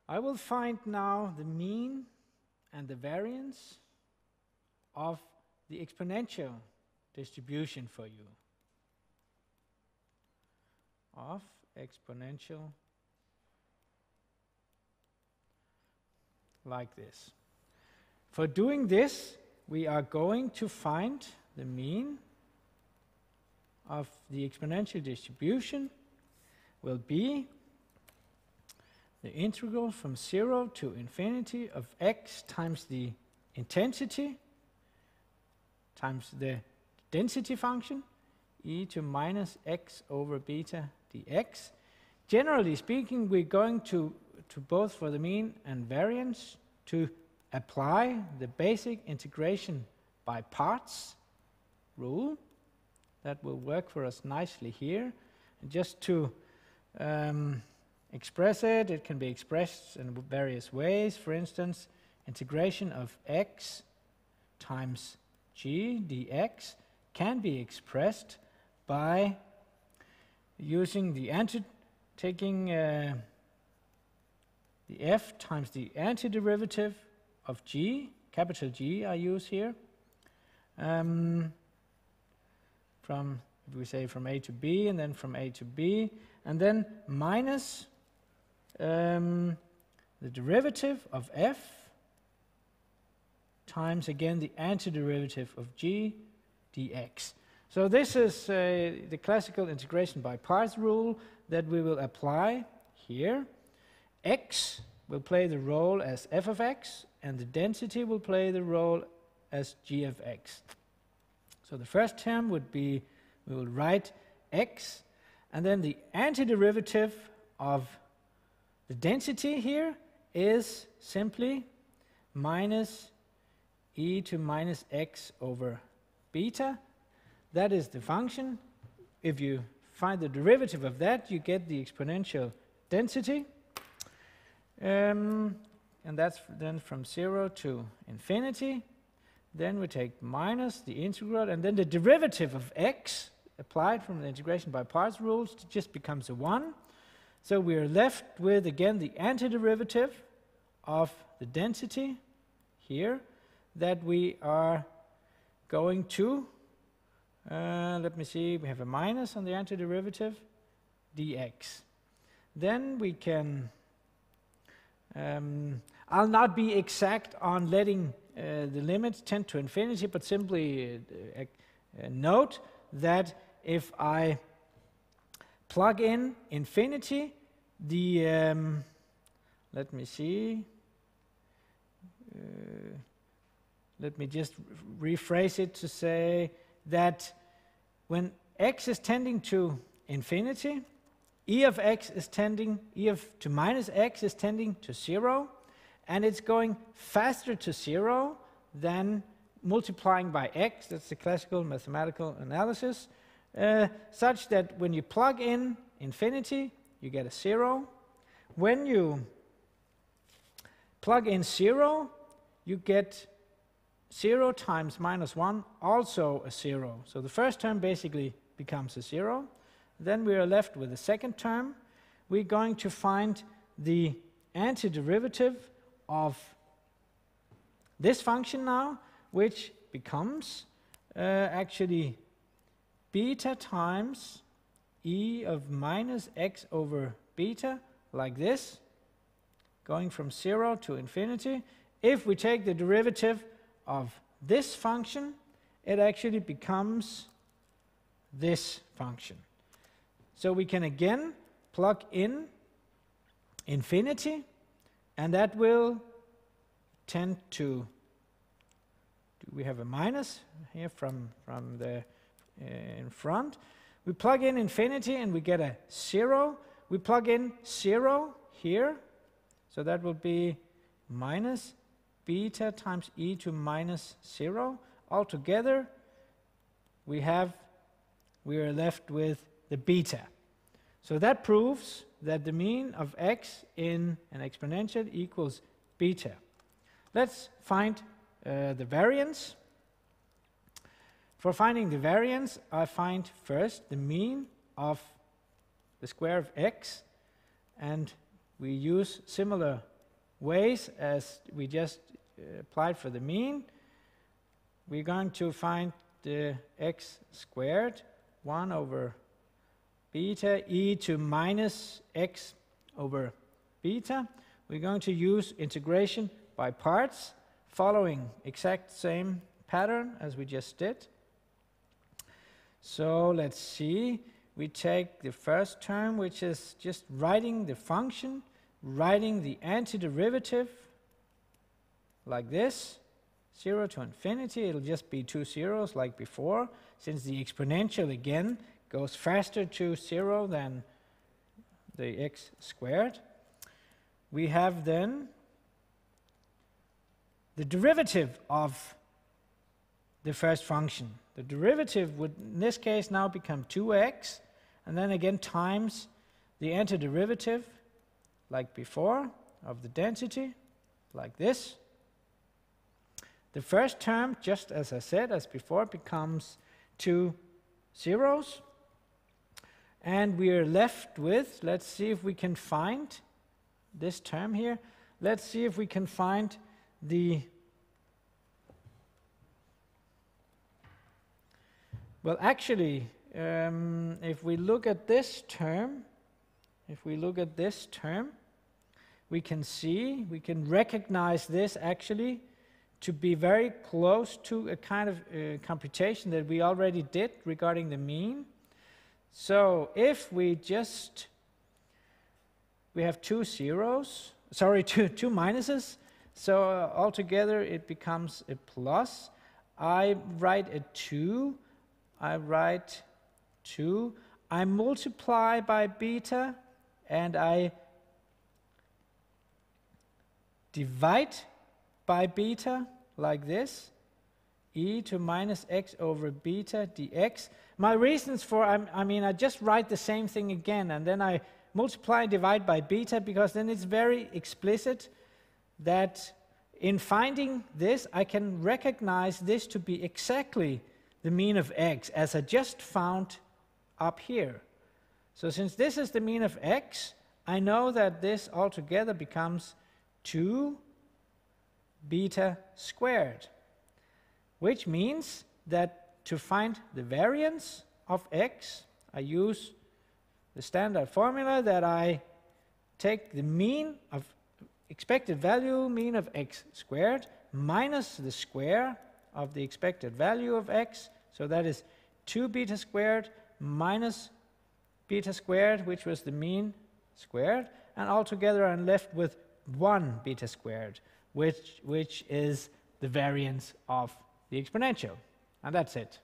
I will find now the mean and the variance of the exponential distribution for you. Of exponential like this. For doing this, we are going to find the mean of the exponential distribution will be the integral from 0 to infinity of x times the intensity times the density function e to minus x over beta dx. Generally speaking, we're going to both for the mean and variance to apply the basic integration by parts rule. That will work for us nicely here. And just to express it, it can be expressed in various ways. For instance, integration of x times g dx can be expressed by using the taking the f times the antiderivative of g, capital G I use here, from, if we say from a to b, and then from a to b, and then minus the derivative of f times, again, the antiderivative of g dx. So this is the classical integration by parts rule that we will apply here. X will play the role as f of x, and the density will play the role as g of x. So the first term would be, we will write x, and then the antiderivative of the density here is simply minus e to minus x over beta. That is the function. If you find the derivative of that, you get the exponential density. And that's then from 0 to infinity. Then we take minus the integral, and then the derivative of x applied from the integration by parts rules just becomes a 1. So we are left with, again, the antiderivative of the density here that we are going to, let me see, we have a minus on the antiderivative, dx. Then we can, I'll not be exact on letting the limits tend to infinity, but simply note that if I plug in infinity, the, let me see, let me just rephrase it to say that when x is tending to infinity, e of x is tending, e of to minus x is tending to 0, and it's going faster to 0 than multiplying by x, that's the classical mathematical analysis, such that when you plug in infinity, you get a 0. When you plug in 0, you get 0 times minus 1, also a 0. So the first term basically becomes a 0. Then we are left with the second term. We're going to find the antiderivative of this function now, which becomes actually beta times e of minus x over beta, like this, going from 0 to infinity. If we take the derivative of this function, it actually becomes this function. So we can again plug in infinity, and that will tend to, we have a minus here from the in front. We plug in infinity and we get a 0. We plug in 0 here, so that will be minus beta times e to minus 0. Altogether, we are left with the beta. So that proves that the mean of x in an exponential equals beta. Let's find the variance. For finding the variance, I find first the mean of the square of x, and we use similar ways as we just applied for the mean. We're going to find the x squared, 1 over beta e to minus x over beta. We're going to use integration by parts, following exact same pattern as we just did. So let's see. We take the first term, which is just writing the function, writing the antiderivative like this, 0 to infinity. It'll just be 2 zeros like before, since the exponential again goes faster to 0 than the x squared. We have then the derivative of the first function. The derivative would in this case now become 2x, and then again times the antiderivative like before of the density, like this. The first term, just as I said, as before, becomes 2 zeros. And we are left with, let's see if we can find this term here. Let's see if we can find the, well, actually, if we look at this term, we can see, we can recognize this actually to be very close to a kind of computation that we already did regarding the mean. So if we have 2 zeros, sorry, two minuses, so altogether it becomes a plus. I write a 2, I write 2, I multiply by beta, and I divide by beta like this, e to minus x over beta dx. My reasons for, I just write the same thing again, and then I multiply and divide by beta, because then it's very explicit that in finding this, I can recognize this to be exactly the mean of x, as I just found up here. So since this is the mean of x, I know that this altogether becomes 2 beta squared, which means that to find the variance of x, I use the standard formula that I take the mean of expected value, mean of x squared, minus the square of the expected value of x. So that is 2 beta squared minus beta squared, which was the mean squared, and altogether I'm left with 1 beta squared, which is the variance of the exponential. And that's it.